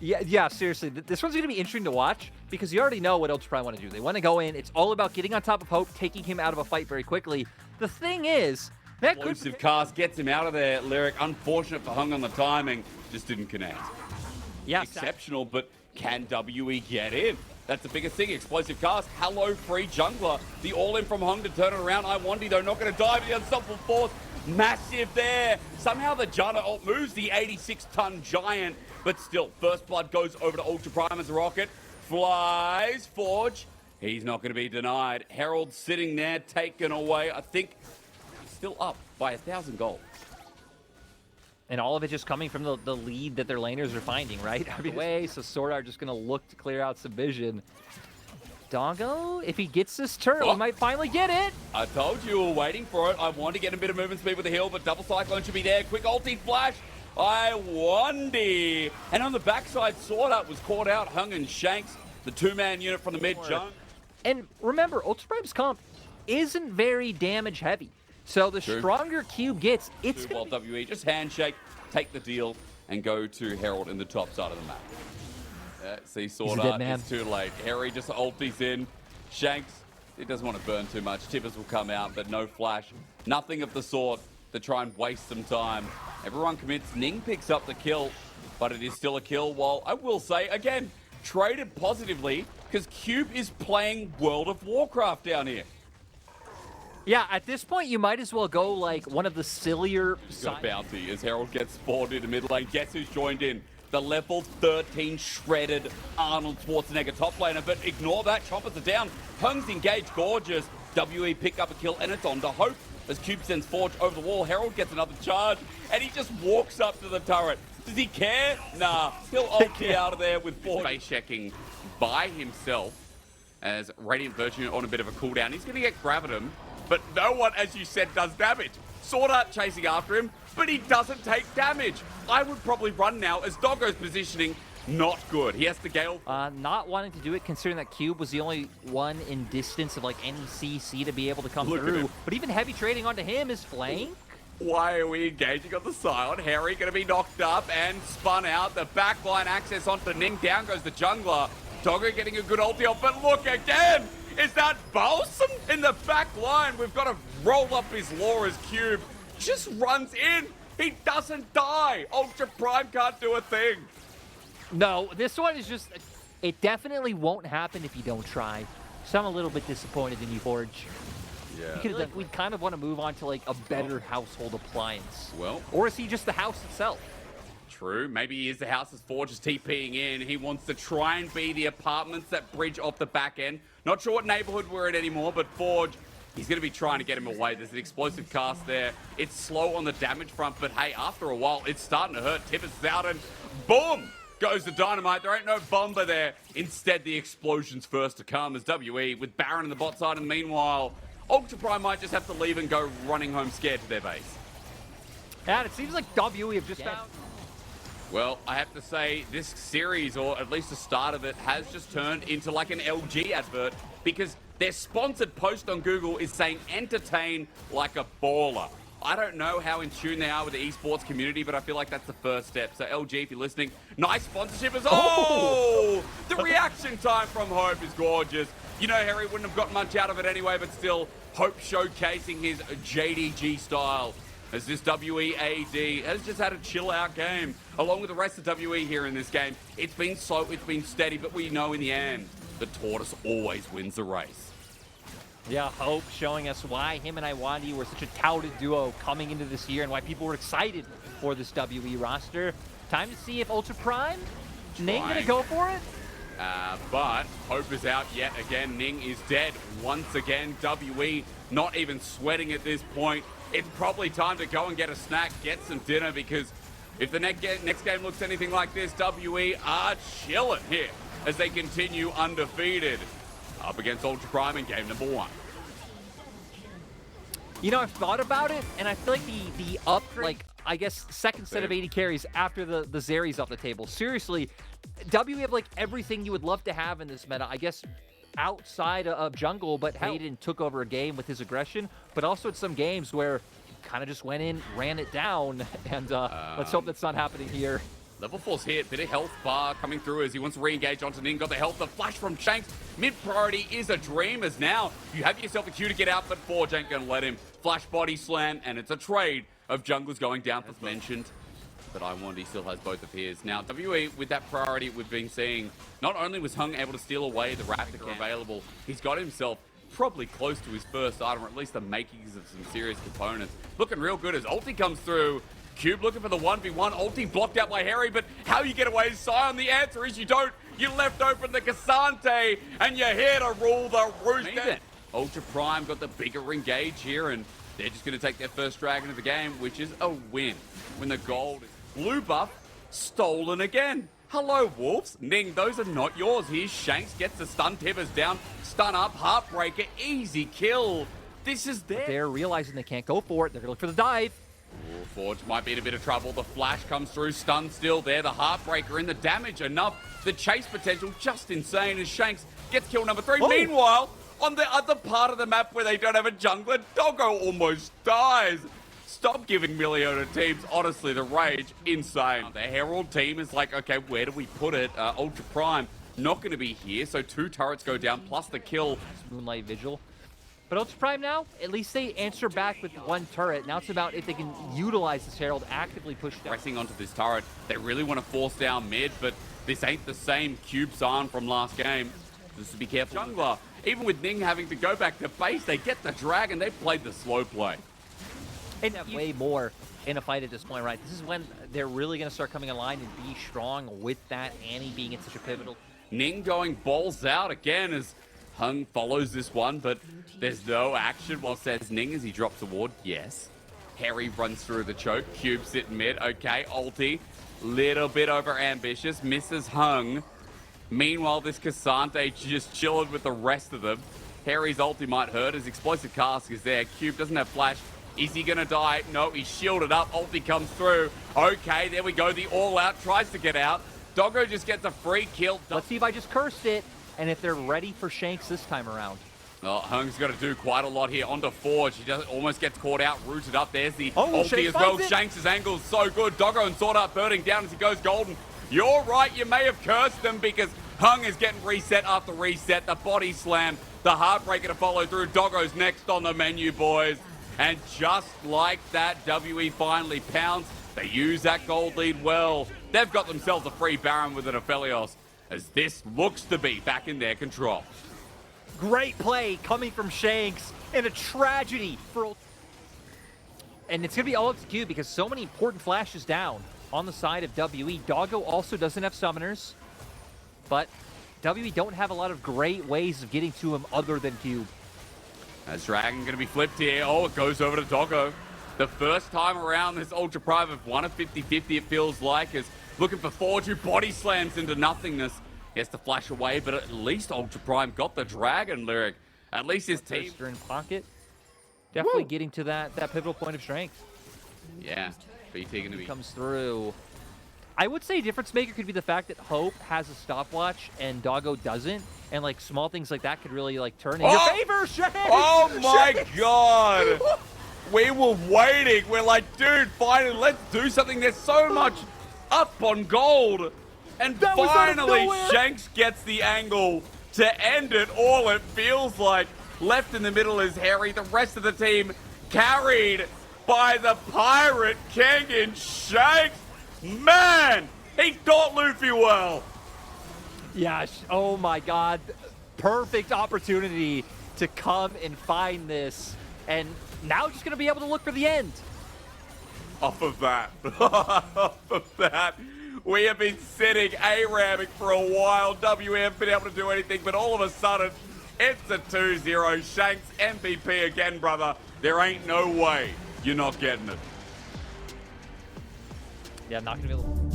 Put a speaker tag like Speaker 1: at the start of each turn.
Speaker 1: Yeah, seriously. This one's going to be interesting to watch because you already know what Ultra Prime want to do. They want to go in. It's all about getting on top of Hope, taking him out of a fight very quickly. The thing is, that
Speaker 2: Explosive cast gets him out of there, Lyric. Unfortunate for Hung on the timing. Just didn't connect.
Speaker 1: Yeah,
Speaker 2: Exceptional, but can WE get in? That's the biggest thing. Explosive cast. Hello, free jungler. The all-in from Hung to turn it around. iWandy, though, not going to die, but the unstoppable force. Massive there. Somehow the Janna ult moves the 86-ton giant. But still, First Blood goes over to Ultra Prime as a rocket. Flies. Forge. He's not going to be denied. Herald sitting there, taken away. I think still up by 1,000 gold.
Speaker 1: And all of it just coming from the lead that their laners are finding, right? So Sword Art just going to look to clear out some vision. Doggo, if he gets this turn, we might finally get it.
Speaker 2: I told you we were waiting for it. I want to get a bit of movement speed with the heal, but Double Cyclone should be there. Quick ulti flash. iWandy. And on the backside, Sword Art was caught out. Hung and Shanks, the two-man unit from the mid-junk.
Speaker 1: And remember, Ultra Prime's comp isn't very damage heavy. So the stronger Cube gets, it's going
Speaker 2: to WE just handshake, take the deal, and go to Herald in the top side of the map. See, Sword Art, it's too late. Harry just ultis in. Shanks, he doesn't want to burn too much. Tippers will come out, but no flash. Nothing of the sort to try and waste some time. Everyone commits. Ning picks up the kill, but it is still a kill. While I will say, again, traded positively, because Cube is playing World of Warcraft down here.
Speaker 1: Yeah, at this point, you might as well go like one of the sillier...
Speaker 2: Got a bounty as Herald gets spawned into mid lane. Guess who's joined in? The level 13 shredded Arnold Schwarzenegger top laner, but ignore that. Chompers are down. Hung's engaged. Gorgeous. WE pick up a kill, and it's on to Hope as Cube sends Forge over the wall. Herald gets another charge, and he just walks up to the turret. Does he care? Nah. He'll ulti out of there with Forge. Face checking by himself as Radiant Virtue on a bit of a cooldown. He's going to get Gravitum, but no one, as you said, does damage. Sword Art chasing after him, but he doesn't take damage. I would probably run now as Doggo's positioning not good. He has to Gale.
Speaker 1: Not wanting to do it considering that Cube was the only one in distance of like any CC to be able to come through. But even heavy trading onto him is flank.
Speaker 2: Why are we engaging on the side? Harry going to be knocked up and spun out. The backline access onto Ning. Down goes the jungler. Doggo getting a good ulti off, but look again. Is that Balsam in the back line? We've got to roll up his lore as Cube just runs in. He doesn't die. Ultra Prime can't do a thing.
Speaker 1: No, this one is just... It definitely won't happen if you don't try. So I'm a little bit disappointed in you, Forge.
Speaker 2: Yeah.
Speaker 1: Like, we kind of want to move on to like a better household appliance.
Speaker 2: Well.
Speaker 1: Or is he just the house itself?
Speaker 2: True. Maybe he is the house as Forge is TPing in. He wants to try and be the apartments that bridge off the back end. Not sure what neighborhood we're in anymore, but Forge, he's going to be trying to get him away. There's an explosive cast there. It's slow on the damage front, but hey, after a while, it's starting to hurt. Tippers is out and boom! Goes the dynamite. There ain't no bomber there. Instead, the explosion's first to come as WE with Baron in the bot side. And meanwhile, Ultra Prime might just have to leave and go running home scared to their base.
Speaker 1: And it seems like WE have just found...
Speaker 2: Well, I have to say, this series, or at least the start of it, has just turned into like an LG advert because their sponsored post on Google is saying, entertain like a baller. I don't know how in tune they are with the esports community, but I feel like that's the first step. So LG, if you're listening, nice sponsorship as oh! The reaction time from Hope is gorgeous. You know, Harry wouldn't have got much out of it anyway, but still, Hope showcasing his JDG style as this WEAD has just had a chill-out game, along with the rest of WE here in this game. It's been slow, it's been steady, but we know in the end, the tortoise always wins the race.
Speaker 1: Yeah, Hope showing us why him and iWandy were such a touted duo coming into this year and why people were excited for this WE roster. Time to see if Ultra Prime, Ning gonna go for it?
Speaker 2: But Hope is out yet again. Ning is dead once again. WE not even sweating at this point. It's probably time to go and get a snack, get some dinner, because if the next game looks anything like this, WE are chilling here as they continue undefeated up against Ultra Prime in game number 1.
Speaker 1: You know, I've thought about it, and I feel like the upgrade, like, I guess, second set of 80 carries after the Zeri's off the table. Seriously, WE have, like, everything you would love to have in this meta. I guess outside of jungle, but Hayden took over a game with his aggression, but also at some games where he kind of just went in, ran it down, and let's hope that's not happening here.
Speaker 2: Level 4's hit, bit of health bar coming through as he wants to re-engage onto Ning. Got the health, the flash from Shanks. Mid priority is a dream as now you have yourself a Q to get out, but Forge ain't gonna let him. Flash body slam, and it's a trade of junglers going down for mentioned. But I wonder he still has both of his. Now, WE, with that priority we've been seeing, not only was Hung able to steal away the Raptor available, he's got himself probably close to his first item, or at least the makings of some serious components. Looking real good as ulti comes through. Cube looking for the 1v1. Ulti blocked out by Harry, but how you get away is Sion. The answer is you don't. You left open the Cassante, and you're here to rule the roost. Ultra Prime got the bigger engage here, and they're just going to take their first dragon of the game, which is a win. When the gold is blue buff stolen again. Hello, Wolves. Ning, those are not yours. Here's Shanks, gets the stun, pivots down, stun up, Heartbreaker, easy kill. This is there.
Speaker 1: They're realizing they can't go for it. They're going to look for the dive.
Speaker 2: Ooh, Forge might be in a bit of trouble. The flash comes through, stun still there. The Heartbreaker and the damage enough. The chase potential just insane as Shanks gets kill number 3.
Speaker 1: Oh.
Speaker 2: Meanwhile, on the other part of the map where they don't have a jungler, Doggo almost dies. Stop giving Miliota teams, honestly, the rage, insane. The Herald team is like, okay, where do we put it? Ultra Prime, not going to be here, so 2 turrets go down, plus the kill.
Speaker 1: Moonlight Vigil. But Ultra Prime now, at least they answer back with 1 turret. Now it's about if they can utilize this Herald, actively push down.
Speaker 2: Pressing onto this turret, they really want to force down mid, but this ain't the same Cube Sion from last game. Just to be careful. Jungler, even with Ning having to go back to base, they get the dragon, they played the slow play.
Speaker 1: And way more in a fight at this point, right? This is when they're really going to start coming online and be strong with that Annie being in such a pivotal.
Speaker 2: Ning going balls out again as Hung follows this one, but there's no action. Well, says Ning as he drops a ward. Yes. Harry runs through the choke. Cube sitting mid. Okay, ulti. Little bit over ambitious. Misses Hung. Meanwhile, this Cassante just chilling with the rest of them. Harry's ulti might hurt as explosive cask is there. Cube doesn't have flash. Is he going to die? No, he's shielded up. Ulti comes through. Okay, there we go. The all-out tries to get out. Doggo just gets a free kill.
Speaker 1: Let's see if I just cursed it, and if they're ready for Shanks this time around.
Speaker 2: Oh, Hung's got to do quite a lot here. Onto Forge. He just almost gets caught out, rooted up. There's the ulti as well. Shanks' angle is so good. Doggo and Sword Art burning down as he goes golden. You're right, you may have cursed them because Hung is getting reset after reset. The body slam, the Heartbreaker to follow through. Doggo's next on the menu, boys. And just like that, WE finally pounds. They use that gold lead well. They've got themselves a free Baron with an Aphelios, as this looks to be back in their control.
Speaker 1: Great play coming from Shanks, and a tragedy for... And it's going to be all up to Q because so many important flashes down on the side of WE. Doggo also doesn't have summoners, but WE don't have a lot of great ways of getting to him other than Cube.
Speaker 2: As Dragon going to be flipped here. Oh, it goes over to Doggo. The first time around this Ultra Prime have won a 50-50, it feels like, is looking for Forge, who body slams into nothingness. He has to flash away, but at least Ultra Prime got the Dragon lyric. At least his team...
Speaker 1: in pocket. Definitely getting to that pivotal point of strength.
Speaker 2: Yeah, BT going to be...
Speaker 1: comes through. I would say difference maker could be the fact that Hope has a stopwatch and Doggo doesn't. And like small things like that could really like turn in your favor, Shanks!
Speaker 2: Oh my God! We were waiting. We're like, dude, finally, let's do something. There's so much up on gold. And finally, Shanks gets the angle to end it all. It feels like left in the middle is Harry. The rest of the team carried by the Pirate King in Shanks. Man, he taught Luffy well.
Speaker 1: Yeah, oh my God. Perfect opportunity to come and find this. And now just going to be able to look for the end.
Speaker 2: Off of that. Off of that. We have been sitting A-ramming for a while. WE haven't been able to do anything, but all of a sudden, it's a 2-0. Shanks MVP again, brother. There ain't no way you're not getting it.
Speaker 1: Yeah, not going to be able to...